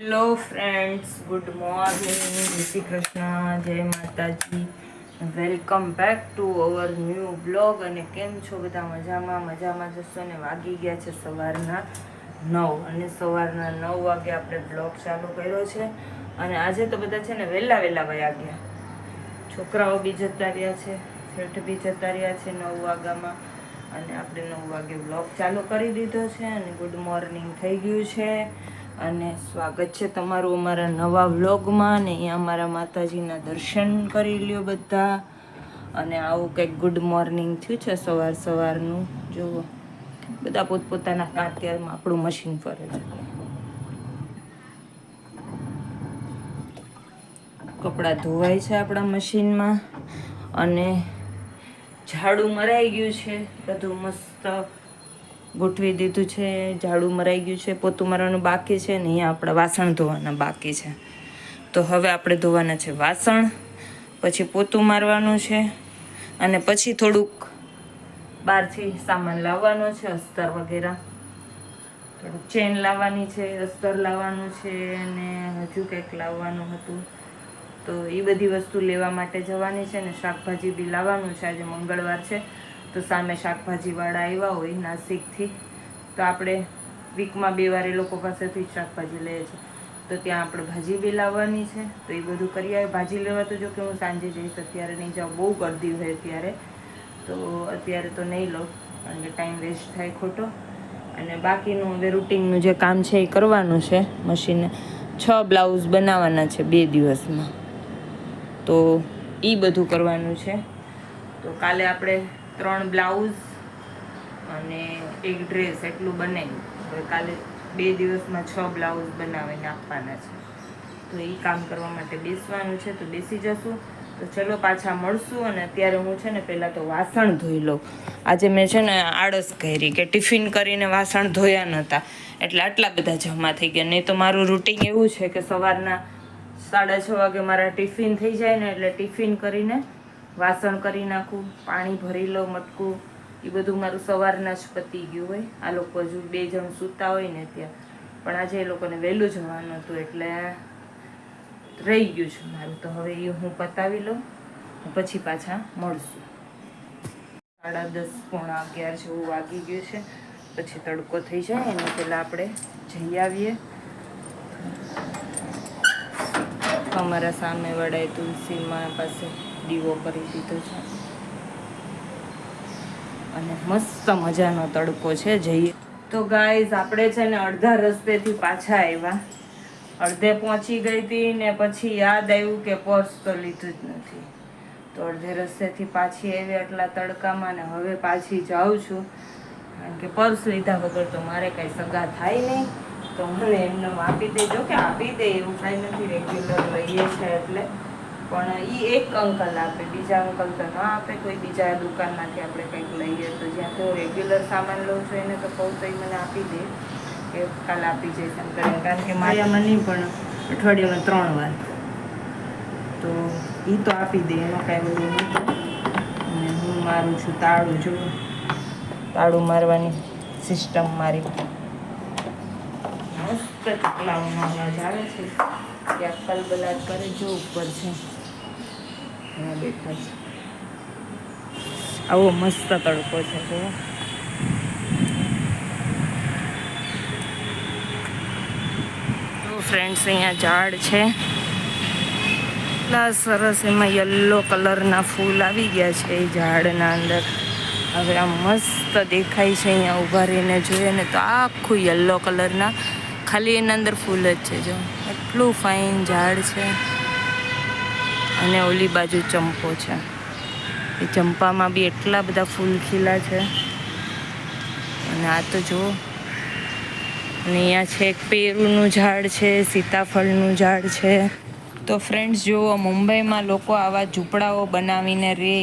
Hello friends, good morning, જય શ્રી કૃષ્ણ, જય માતાજી. Welcome back to our new blog. અને કેમ છો બધા? મજામાં જશો ને? વાગી ગયા છે સવારના 9 અને સવારના 9 વાગે આપણે બ્લોગ ચાલુ કર્યો છે. અને આજે તો બધા છે ને વહેલા વયા ગયા. છોકરાઓ બી જતા રહ્યા છે, શેઠ બી જતા રહ્યા છે 9 વાગ્યામાં. અને આપણે 9 વાગે બ્લોગ ચાલુ કરી દીધો છે અને ગુડ મોર્નિંગ થઈ ગયું છે. અને સ્વાગત છે તમારું અમારા નવા વ્લોગમાં. ને અહીંયા અમારા માતાજીના દર્શન કરી લ્યો બધા. અને આવું કંઈક ગુડ મોર્નિંગ થયું છે સવારનું. જુઓ, બધા પોતપોતાના અત્યારમાં આપણું મશીન ફરે છે. કપડાં ધોવાય છે આપણા મશીનમાં. અને ઝાડુ મરાઈ ગયું છે, બધું મસ્ત ગોઠવી દીધું છે. ઝાડુ મરાઈ ગયું છે, પોતું મારવાનું બાકી છે ને અહીંયા આપણા વાસણ ધોવાના બાકી છે. તો હવે આપણે ધોવાના છે વાસણ, પછી પોતું મારવાનું છે અને પછી થોડુંક બહારથી સામાન લાવવાનો છે, અસ્તર વગેરે. થોડુંક ચેન લાવવાની છે, અસ્તર લાવવાનું છે અને હજુ કંઈક લાવવાનું હતું. તો એ બધી વસ્તુ લેવા માટે જવાની છે. ને શાકભાજી બી લાવવાનું છે. આજે મંગળવાર છે તો સામે શાકભાજીવાળા આવ્યા હોય નાસિકથી, તો આપણે વીકમાં 2 વાર એ લોકો પાસેથી શાકભાજી લઈએ છીએ. તો ત્યાં આપણે ભાજી બી લાવવાની છે. તો એ બધું કરી આવે. ભાજી લેવા તો જો કે હું સાંજે જઈશ, અત્યારે નહીં જાઉં, બહુ ગરદી હોય અત્યારે. તો અત્યારે તો નહીં લઉં કારણ કે ટાઈમ વેસ્ટ થાય ખોટો. અને બાકીનું હવે રૂટિનનું જે કામ છે એ કરવાનું છે. મશીને 6 બ્લાઉઝ બનાવવાના છે 2 દિવસમાં, તો એ બધું કરવાનું છે. તો કાલે આપણે 3 બ્લાઉઝ અને 1 ડ્રેસ એટલું બનાવ્યું. હવે કાલે 2 દિવસમાં 6 બ્લાઉઝ બનાવીને આપવાના છે. તો એ કામ કરવા માટે બેસવાનું છે, તો બેસી જશું. તો ચલો પાછા મળશું. અને અત્યારે હું છે ને પહેલાં તો વાસણ ધોઈ લઉં. આજે મેં છે ને આળસ કરી કે ટિફિન કરીને વાસણ ધોયા નહોતા, એટલે આટલા બધા જમા થઈ ગયા. નહીં તો મારું રૂટિન એવું છે કે સવારના 6:30 વાગે મારા ટિફિન થઈ જાય ને, એટલે ટિફિન કરીને વાસણ કરી નાખું, પાણી ભરી લઉં મટકું. એ બધું મારું સવારના જ પતી ગયું હોય. આ લોકો હજુ 2 જણ સૂતા હોય ને ત્યાં, પણ આજે એ લોકોને વહેલું જવાનું હતું એટલે રહી ગયું છે મારું. તો હવે એ હું પતાવી લઉં, પછી પાછા મળશું. 10:30 પોણા 11 જેવું વાગી ગયું છે. પછી તડકો થઈ જાય એને પહેલાં આપણે જઈ આવીએ. અમારા સામે વડાય તુલસીમાં પાસે દીવો કરી દીધો છે અને મસ્ત મજાનો તડકો છે. જઈએ તો ગાઈઝ, આપણે છે ને અડધા રસ્તેથી પાછા આવ્યા. અડધે પહોંચી ગઈ હતી ને પછી યાદ આવ્યું કે પર્સ તો લીધું જ નથી. તો અડધે રસ્તેથી પાછી આવી એટલા તડકામાં, ને હવે પાછી જાઉં છું કારણ કે પર્સ લીધા વગર તો મારે કાંઈ સગા થાય નહીં. તો મને એમને આપી દેજો કે આપી દે, એવું કાંઈ નથી, રેગ્યુલર લઈએ છે એટલે. પણ એ એક અંકલ આપે, બીજા અંકલ તો ન આપે. કોઈ બીજા દુકાનમાંથી આપણે કંઈક લઈએ તો જ્યાં તો રેગ્યુલર સામાન લઉં છું એને તો કહું તો એ મને આપી દે કે કાલ આપી જઈશ એમ કરીને. કારણ કે માયામાં નહીં પણ અઠવાડિયામાં 3 વાર તો એ તો આપી દે, એનો કાંઈ બધું નહીં. અને હું મારું છું તાળું. જો તાળું મારવાની સિસ્ટમ મારી મસ્ત ચકલાઓનો અવાજ આવે છે. ત્યાં કલબલાટ કરે, જો ઉપર છે ત્યાં બેઠા છે. આવો મસ્ત તડકો છે. જો ફ્રેન્ડ્સ, અહીંયા ઝાડ છે એટલા સરસ. એમાં યલો કલરના ફૂલ આવી ગયા છે એ ઝાડના અંદર. હવે આ મસ્ત દેખાય છે. અહીંયા ઊભા રહીને જોઈએ ને તો આખું યલો કલરના, ખાલી એના અંદર ફૂલ જ છે. જો એટલું ફાઇન ઝાડ છે. અને ઓલી બાજુ ચંપો છે, એ ચંપામાં બી એટલા બધા ફૂલ ખીલા છે. અને આ તો જુઓ. અને અહીંયા છે એક પેરુનું ઝાડ છે, સીતાફળનું ઝાડ છે. તો ફ્રેન્ડ્સ જુઓ, મુંબઈમાં લોકો આવા ઝૂંપડાઓ બનાવીને રહે.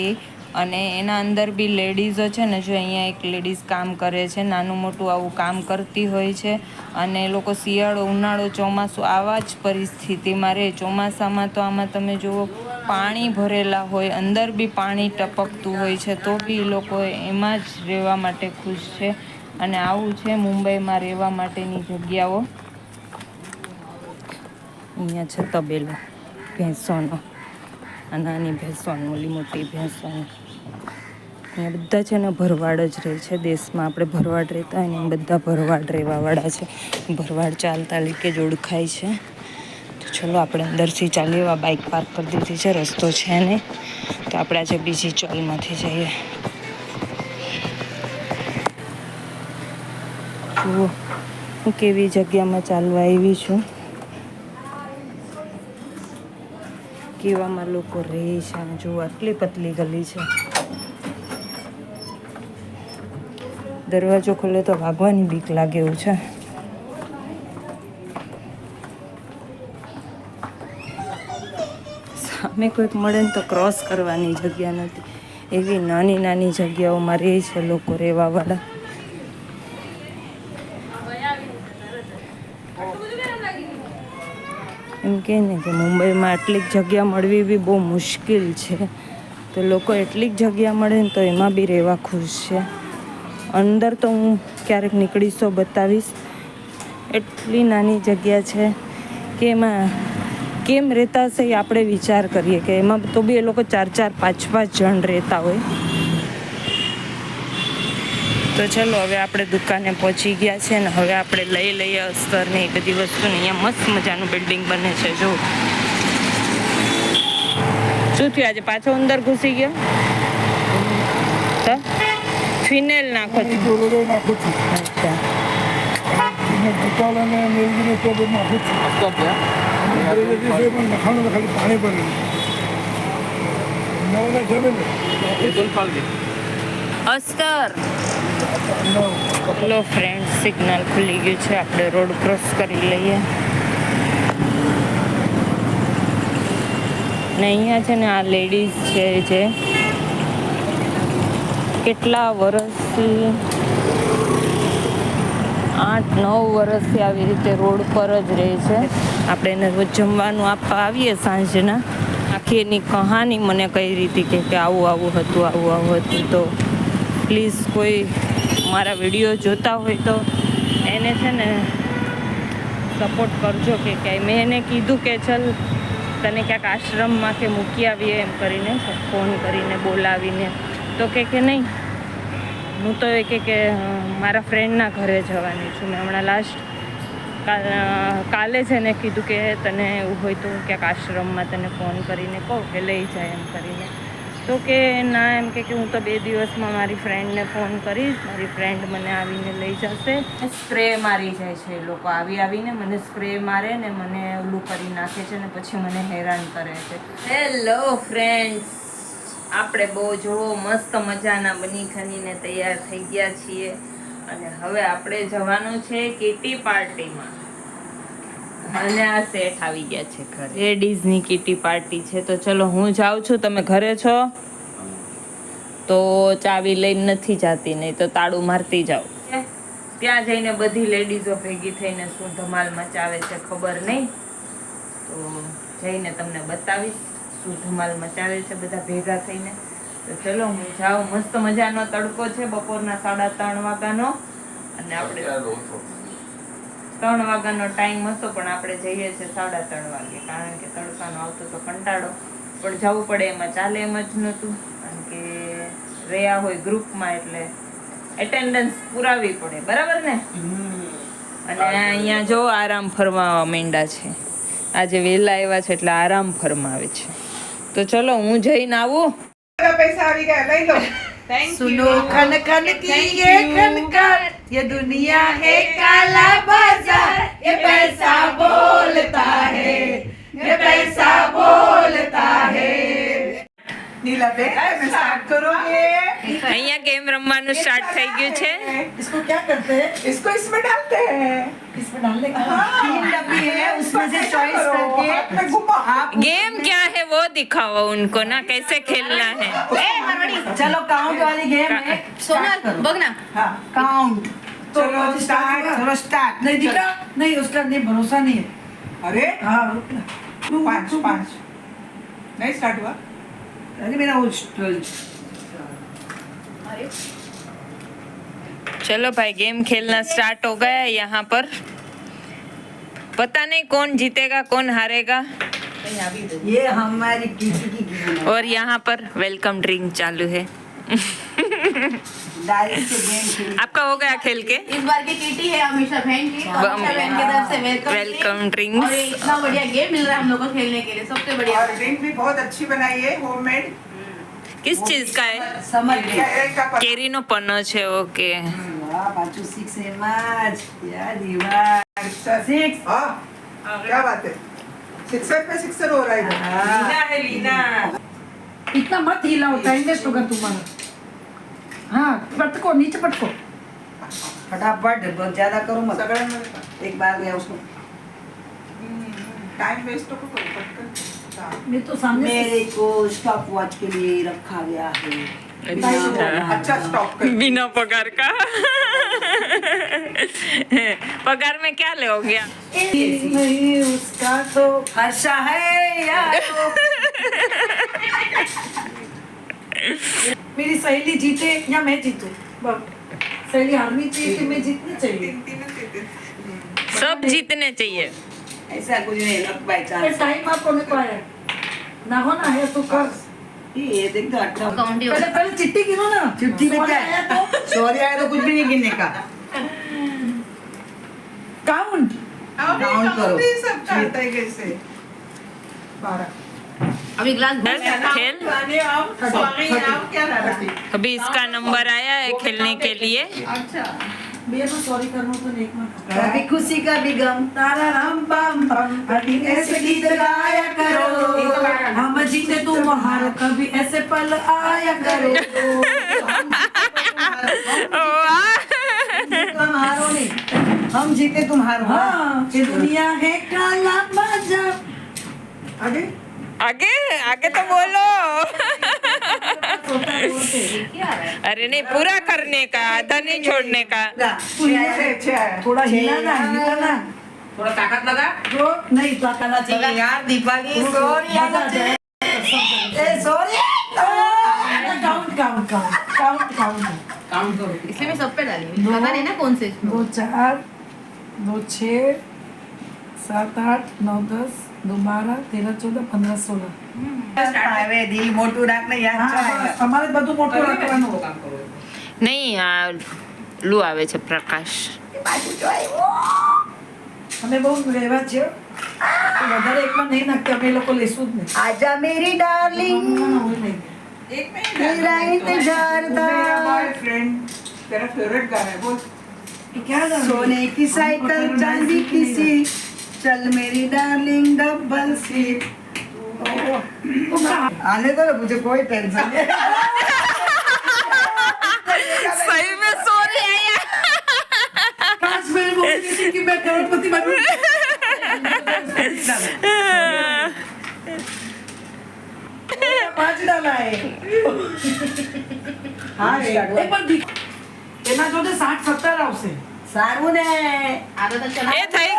અને એના અંદર બી લેડીઝો છે ને, જો અહીંયા એક લેડીઝ કામ કરે છે, નાનું મોટું આવું કામ કરતી હોય છે. અને એ લોકો શિયાળો, ઉનાળો, ચોમાસું આવા જ પરિસ્થિતિમાં રહે. ચોમાસામાં તો આમાં તમે જુઓ પાણી ભરેલા હોય, અંદર બી પાણી ટપકતું હોય છે, તો બી એ લોકો એમાં જ રહેવા માટે ખુશ છે. અને આવું છે મુંબઈમાં રહેવા માટેની જગ્યાઓ. અહીંયા છે તબેલો ભેંસોનો, આ નાની ભેંસોનો, ઓલી મોટી ભેંસોનો. અહીંયા બધા છે ને ભરવાડ જ રહે છે. દેશમાં આપણે ભરવાડ રહેતા હોય ને એમ બધા ભરવાડ રહેવાવાળા છે. ભરવાડ ચાલતા લીકે જ ઓળખાય છે. તો ચલો આપણે અંદરથી ચાલીએ. એવા બાઇક પાર્ક કરી દીધી છે, રસ્તો છે નહીં. તો આપણે આજે બીજી ચોલમાંથી જઈએ. જુઓ હું કેવી જગ્યામાં ચાલવા આવી છું, કેવામાં લોકો રહે છે. જુઓ આટલી પતલી ગલી છે. દરવાજો ખોલે તો ભાગવાની બીક લાગે એવું છે. સામે કોઈક મળે ને તો ક્રોસ કરવાની જગ્યા નથી. એવી નાની નાની જગ્યાઓમાં રહે છે લોકો રહેવાવાળા. એમ કહે ને કે મુંબઈમાં આટલી જગ્યા મળવી બી બહુ મુશ્કેલ છે. તો લોકો એટલી જ જગ્યા મળે ને તો એમાં બી રહેવા ખુશ છે. અંદર તો હું ક્યારેક નીકળીશ તો બતાવીશ. એટલી નાની જગ્યા છે કે એમાં કેમ રહેતા હશે એ આપણે વિચાર કરીએ કે એમાં તો બી એ લોકો 4-4, 5-5 જણ રહેતા હોય. તો ચલો હવે આપણે દુકાને પહોંચી ગયા છે ને હવે આપણે લઈ લઈએ અસ્તર ને એ બધી વસ્તુને. અહીંયા મસ્ત મજાનું બિલ્ડિંગ બને છે. જો શું થયું આજે પાછો અંદર ઘૂસી ગયો? તો ફિનેલ નાખો છો? અચ્છા અસ્તર. લો ફ્રેન્ડ, સિગ્નલ ખુલી ગયું છે. આપણે રોડ ક્રોસ કરી લઈએ. ને અહીંયા છે ને આ લેડીઝ છે જે કેટલા વર્ષથી 8-9 વર્ષથી આવી રીતે રોડ પર જ રહે છે. આપણે એને રોજ જમવાનું આપવા આવીએ સાંજના. આખી એની કહાની મને કઈ રીતે કે આવું આવું હતું, આવું આવું હતું. તો પ્લીઝ કોઈ મારા વિડીયો જોતા હોય તો એને છે ને સપોર્ટ કરજો. કે ક્યાંય મેં એને કીધું કે ચલ તને ક્યાંક આશ્રમમાં કે મૂકી આવીએ એમ કરીને, ફોન કરીને બોલાવીને. તો કે નહીં, હું તો એ કે મારા ફ્રેન્ડના ઘરે જવાની છું. મેં હમણાં લાસ્ટ કાલે છે ને કીધું કે તને એવું હોય તો ક્યાંક આશ્રમમાં તને ફોન કરીને કહું કે લઈ જાય એમ કરીને. તો કે ના, એમ કે હું તો 2 દિવસમાં મારી ફ્રેન્ડને ફોન કરીશ, મારી ફ્રેન્ડ મને આવીને લઈ જશે. સ્પ્રે મારી જાય છે એ લોકો, આવીને મને સ્પ્રે મારે ને મને ઓલું કરી નાખે છે ને પછી મને હેરાન કરે છે. હેલો ફ્રેન્ડ્સ, આપણે બહુ જોવો મસ્ત મજાના બની ખનીને તૈયાર થઈ ગયા છીએ અને હવે આપણે જવાનું છે કીટી પાર્ટીમાં. અને આ સેટ આવી ગયા છે ઘરે. લેડીઝની કીટી પાર્ટી છે. તો ચલો હું જાઉં છું, તમે ઘરે છો તો ચાવી લઈને નથી જાતી, નહીં તો તાળું મારતી જાઓ. ત્યાં જઈને બધી લેડીઝો ભેગી થઈને શું ધમાલ મચાવે છે ખબર નહીં. તો જઈને તમને બતાવીશ શું ધમાલ મચાવે છે બધા ભેગા થઈને. તો ચલો હું જાઉં. મસ્ત મજાનો તડકો છે, બપોરના 3:30 વાગ્યાનો. અને આપણે 3 વાગ્યાનો ટાઈમ હતો પણ આપણે જઈએ છીએ 3:30 વાગે, કારણ કે તડકાનો આવતો તો કંટાળો પણ જવું પડે. એમાં ચાલે એમ જ નહોતું, કારણ કે રહ્યા હોય ગ્રુપમાં એટલે એટેન્ડન્સ પુરાવી પડે, બરાબર ને? અને અહીંયા જો આરામ ફરમાવા માંડ્યા છે. આજે વહેલા આવ્યા છે એટલે આરામ ફરમાવે છે. તો ચલો હું જઈને આવું. પૈસા આવી ગયા, લઈ લો. सुनो खन खन की ये खनकर, ये दुनिया है काला बाजार, ये पैसा बोलता है, ये पैसा बोलता है. नीला बेन, मैं स्टार्ट करूंगी. અહીંયા ગેમ રમવાનું સ્ટાર્ટ થઈ ગયું છે. इसको क्या करते हैं? इसको इसमें डालते हैं. इसमें डालने का 3 डब्बी है, उसमें से चॉइस करके आप गेम क्या है वो दिखाओ उनको ना, कैसे खेलना है. चलो काउंट वाली गेम है. सोनल बगना. हाँ काउंट. चलो स्टार्ट. चलो स्टार्ट. नहीं दिखा, नहीं उसका नहीं भरोसा नहीं है. अरे हाँ 5 नहीं स्टार्ट हुआ. अरे मेरा वो चलो भाई गेम खेलना स्टार्ट हो गया है यहाँ पर. पता नहीं कौन जीतेगा कौन हारेगा। ये हमारी किसी की गेम है। और यहाँ पर वेलकम ड्रिंक चालू है। डायरेक्ट से गेम खेल। आपका हो गया खेल के? इस बार की टीटी है अमीषा बहन की, तो अमीषा बहन की तरफ से वेलकम और ड्रिंक्स। ये इतना बढ़िया गेम मिल रहा है हम लोग को खेलने के लिए, सबसे बढ़िया। और ड्रिंक भी बहुत अच्छी बनाई है, होममेड। किस चीज का है? समझ गए। कैरेट का पत्ता। केरी नो पन्नो छे। ओके। वाह बाजू 6 है मैच यार दीवार 6। हाँ, क्या बात है, सिक्सर पे सिक्सर हो रहा है इधर। लीना है लीना। इतना मत हिलाओ, टाइम वेस्ट होगा तुम्हारा। हाँ पटको, नीचे पटको। फटाफट बहुत ज्यादा करो मत। सगळ्यांमध्ये एक बार गया उसको। टाइम वेस्ट नको करू, पटकन। मैं तो सामने से मेरे को स्टॉप वॉच के लिए रखा गया है। अच्छा स्टॉप कर। बिना पगार का। पगार में क्या लोगे? नहीं उसका तो हर्षा है यार। मेरी सहेली जीते या मैं जीतूं, बस सहेली हारनी चाहिए कि मैं जीतनी चाहिए। तीनच येते। सब जीतने चाहिए। ऐसा कुछ नहीं लक बाय चांस। टाइम आपको नहीं पाया ना, हो ना है तो कर। ये देख तो 18। काउंट ही पहले होगा। पहले चिट्ठी गिनो ना। चिट्ठी में क्या आया है? तो सॉरी आया तो कुछ भी नहीं गिनने का। काउंट काउंट करो। ये सब करता है कैसे? 12। अभी ग्लास खेल। क्या रहा? अभी इसका नंबर आया है खेलने के लिए। अच्छा मैं तो सॉरी करना तो नहीं मत। कभी खुशी कभी गम तारा राम बम बम कभी ऐसे गीत गाया करो। हम जीते तुम हारो, कभी ऐसे पल आया करो। तुम हारो नहीं, हम जीते तुम हारो। हाँ ये दुनिया है काला बाजार। आगे आगे आगे तो बोलो। होता है बोलते। क्या आ रहा है? अरे नहीं, पूरा करने का, आधा नहीं छोड़ने का। अच्छे आया। थोड़ा हिलाना हिलाना। थोड़ा ताकत लगा। जो नहीं ताकना चाहिए यार दीपाली सॉरी आना चाहिए। ए sorry count count count count count. Count करो। इसलिए मैं सब पे डाली, पता नहीं ना कौन से इसमें। 2 4 2 6 7 8 9 10 12 13 14 15 16। આવે દિલ મોટું રાખને યાર ચાલે. અમારે બધું મોટું રાખવાનું. નહીં આ લુ આવે છે પ્રકાશ. અમે બહુ લેવા છે તો વધારે એકમાં નહીં નાખતા, અમે એ લોકો લેશું જ નહીં. आजा मेरी डार्लिंग एक मिनट तेरा इंतजार था. मेरा बॉयफ्रेंड तेरा फेवरेट गाना है बोल. ये क्या गाना है? सोने की साइकिल चांदी की सी चल मेरी डार्लिंग डबल सीट. आने दो मुझे कोई टेंशन नहीं. सही में सॉरी आया. काश मैं बोल रही थी कि मैं करोड़पति बनूं. पाँच डाला है. हाँ एक बार दिख- એના જોડે 60-70 આવશે. सारू ने आधा तक चला એ થઈ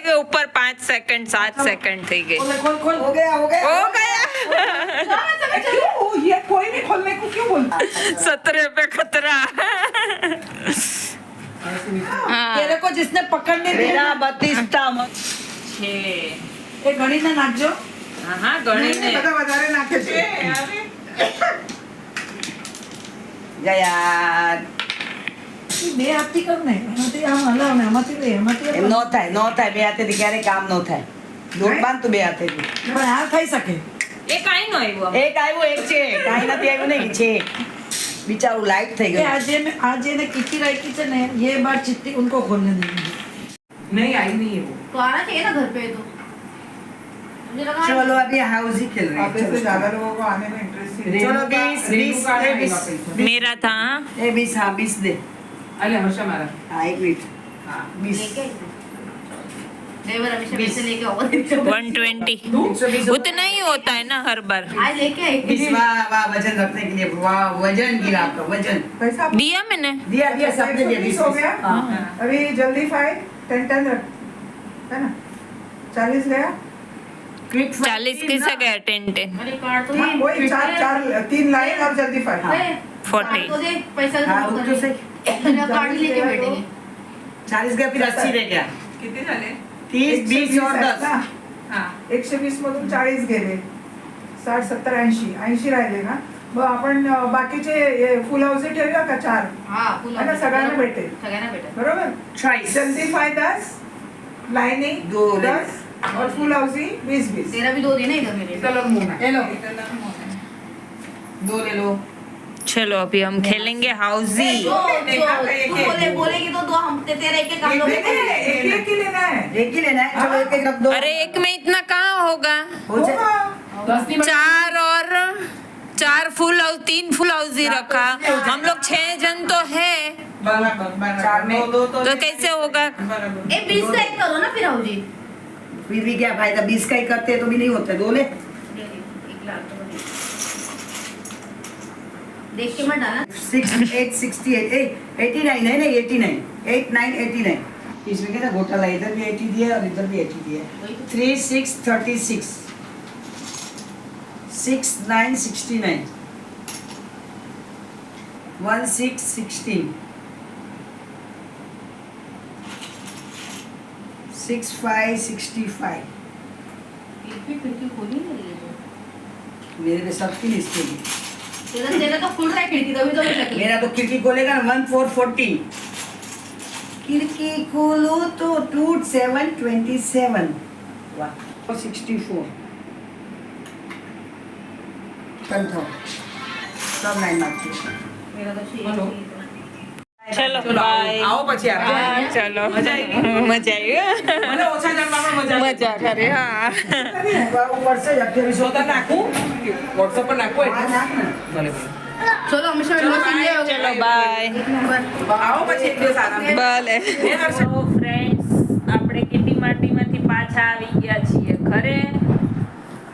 ગયું ઉપર 5 સેકન્ડ 7 સેકન્ડ થઈ ગઈ. खोल खोल खोल. हो गया हो गया. ओ ये कोई नहीं खोलने को क्यों बोलता. 17 पे खतरा. तेरे को जिसने पकड़ने दी मेरा 32 था. એ ગણીને નાખજો. હા ગણીને બધા વધારે નાખે છે. गया બે હાથથી કર ને, એમાંથી આમ હલાવ ને આમાંથી લે, એમાંથી એમ હલાવ. નો થાય બે હાથેથી ક્યારે કામ નો થાય. દોડ બાંધ તું બે હાથેથી. પણ આ થઈ શકે. એ કાઈ નો આવ્યો. એક આવ્યું એક છે કાઈ નથી આવ્યું નહીં છે. બિચારું લાઈટ થઈ કે ગયું. आज ने किट्टी राखी છે ने, ये बार चिट्ठी उनको खोलने देंगे. नहीं आई नहीं है वो. तो आना चाहिए ना घर पे तो. मुझे लगा चलो अभी हाउस ही खेल रहे आधे से हैं. ज्यादा लोगों को आने में इंटरेस्ट ही नहीं. चलो 20 मेरा था. ए 20 हाँ 20 दे. अरे हर्षा मारा. हाँ 1 मिनट. 20 लेके आई थी। ड्राइवर हमेशा पैसे लेके आओ. 120 उतना ही होता है ना हर बार. आज लेके आई 20 वाह वाह वजन रखने के लिए वाह वजन गिरा आपका वजन पैसा दिया मैंने. दिया सबने दिया 120 हो गया. हाँ. अभी जल्दी 5 10 रख है ना. 40 गया. क्विक 40 किसे गया 10 अरे कार्ड तो हाँ, वही 3 लाइन और जल्दी 5. हाँ. 40. तो दे पैसा हाँ, रुक तो सही. कार्ड ही लेके बैठेंगे. 40 गया फिर 80 रह गया. किती झाले? 30, 20 और 10. ना. हा 120 मधून 40 गेले, 60, 70, 80 राहिले ना. मग आपण बाकीचे फुल हाऊसी ठेवूया का 4? हाँ फुल है ना, सगळ्यांना भेटेल. सगळ्यांना भेटेल. बरोबर. Choice. जल्दीफाय 10, लाइनिंग दो ले. 10 और फुल हाउसी 20-20. तेरा भी 2 देना इधर मेरे. कलर मोना ले लो. दो ले लो. चलो अभी हम खेलेंगे हाउसी. जो तू बोलेगी तो 2 हम तेरा एक हम लोग एक ही लेना है. एक ही लेना है. चलो एक रख दो. अरे एक में इतना कहाँ होगा? हो जाए. होगा. 4 और 4 फुल हाउस, 3 फुल हाउसी रखा. हम लोग 6 जन तो है, बराबर चार में. तो कैसे होगा? बराबर. ए 20 का एक करो ना फिर आओ जी. फिर भी क्या फायदा, 20 का ही करते हैं तो भी नहीं होते. 2 ले. 1 लाख तो बने. देख के मत डालना. 6, 8, 68, 89 है ना. 89, 8, 9, 89. इसमें क्या था, घोटाला इधर भी 80 दिया और इधर भी 80 दिया. 3, 6, 36. 6, 9, 69. 1, 6, 16. 6, 5, 65. एक भी खिड़की खोली नहीं रही है. मेरे पे सबकी लिस्ट है. तेरा तो खुल रहा है खिड़की तभी तो मैं शक्ल. मेरा तो खिड़की खोलेगा ना. 1, 4, 40. खिड़की खोलो तो 2, 7, 27. 64. कंफर्म. सब 9 मार्क्स. मेरा तो हेलो. चलो चलो बाय. आओ પછી આપણે. चलो મજા આવી? मजा आई. મને ઓછા જણમાં પણ મજા આવી. मजा करे. हाँ ऊपर से 28 તો તને નાખું WhatsApp પર નાખું हाँ, એટલે नाख ना. ભલે ભલે. चलो हमेशा चलो बाय. एक नंबर. આવો પછી એક દિવસ આરામ. ભલે. એ હર્ષ. તો ફ્રેન્ડ્સ આપણે કિટી માટીમાંથી પાછા આવી ગયા છીએ ઘરે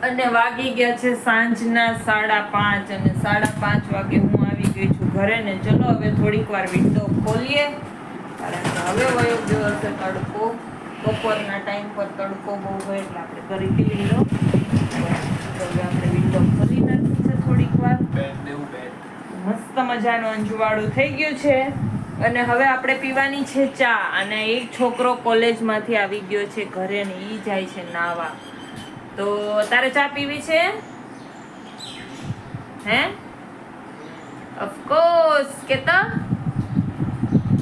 અને વાગી ગયા છે સાંજના 5:30 અને 5:30 વાગે હું આવી ગઈ છું ઘરે ને. ચલો હવે થોડીક વાર વિન્ડો ખોલીએ કારણ કે હવે વયો ગયો હશે તડકો. બપોરના ટાઈમ પર તડકો બહુ હોય એટલે આપણે કરી હતી વિન્ડો. તો હવે આપણે વિન્ડો ખોલી નાખી છે થોડીક વાર. મસ્ત મજાનું અંજવાળું થઈ ગયું છે અને હવે આપણે પીવાની છે ચા. અને એક છોકરો કોલેજમાંથી આવી ગયો છે ઘરે ને ઈ જાય છે નાવા. તો તારે ચા પીવી છે હે? ઓફકોર્સ કેતા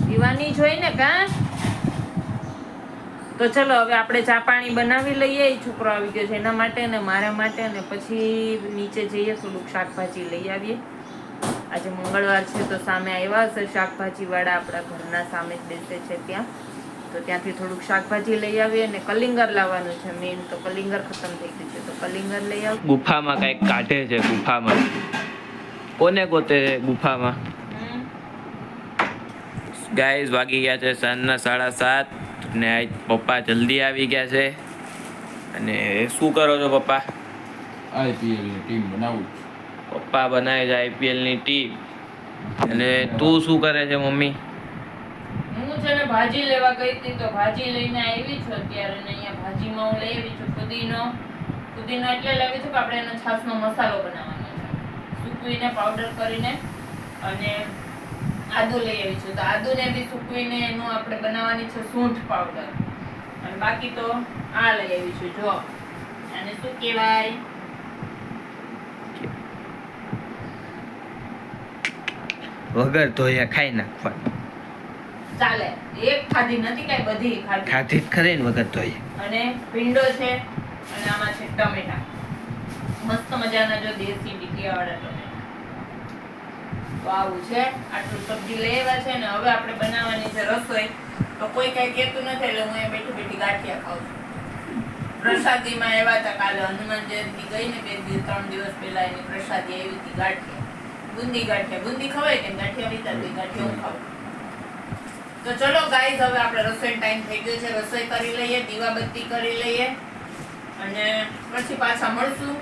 પીવાની જોઈ ને કા. તો ચલો હવે આપણે ચા પાણી બનાવી લઈએ. એ છોકરો આવી ગયો છે એના માટે ને મારા માટે ને પછી નીચે જઈએ થોડુંક શાકભાજી લઈ આવીએ. આજે મંગળવાર છે તો સામે આવ્યા હશે શાકભાજી વાળા આપણા ઘરના સામે જ બેસે છે ત્યાં. તો ત્યાંથી થોડુંક શાકભાજી લઈ આવીએ અને કલિંગર લાવવાનું છે મેન. તો કલિંગર ખતમ થઈ ગયું છે તો કલિંગર લઈ આવ. ગુફામાં કંઈક કાઢે છે. ગુફામાં કોને ગોતે છે ગુફામાં? ગાઈઝ વાગી ગયા છે સાંજના 7:30 ને આજ પપ્પા જલ્દી આવી ગયા છે. અને શું કરો છો પપ્પા? IPL ની ટીમ બનાવું છું. પપ્પા બનાવે છે IPL ની ટીમ. અને તું શું કરે છે મમ્મી? હું છે ને ભાજી લેવા ગઈ હતી તો ભાજી લઈને આવી છું અત્યારે. ને અહીંયા ભાજીમાં હું લઈ આવી છું પુદીનો એટલે લાવી છું કે આપણે એનો છાશનો મસાલો બનાવવાનો છે. સૂકવીને પાવડર કરીને અને આદુ લઈ આવી છું. તો આદુને બી સૂકવીને એનું આપણે બનાવવાની છે સૂંઠ પાવડર. અને બાકી તો આ લઈ આવી છું. જો આને શું કહેવાય? વગર ધોયા ખાઈ નાખવા. ચાલે. એક ખાધી નથી કઈ બધી ખાધી. ખાધી જ ખરી ને વગર ધોયા. અને ભીંડો છે અને આમાં છે ટમેટા. મસ્ત મજાના જો દેશી ટીકિયાવાળા ટમેટા. તો આવું છે. આટલું સબ્જી લઈ આવ્યા છે ને હવે આપણે બનાવવાની છે રસોઈ. તો કોઈ કઈ કહેતું નથી એટલે હું અહીંયા બેઠી બેઠી ગાંઠિયા ખાઉં છું. પ્રસાદીમાં આવ્યા હતા કાલે હનુમાન જયંતિ ગઈ ને 3 દિવસ પહેલા એની પ્રસાદી આવી હતી ગાંઠિયા. બુંદી ગાંઠિયા. બુંદી ખવાય કે ગાંઠિયા વિતાતી ગાંઠિયા હું ખાઉં. તો ચલો ગાઈઝ હવે આપણે રસોઈ ટાઈમ થઈ ગયો છે. રસોઈ કરી લઈએ, દીવાબત્તી કરી લઈએ અને પછી પાછા મળશું.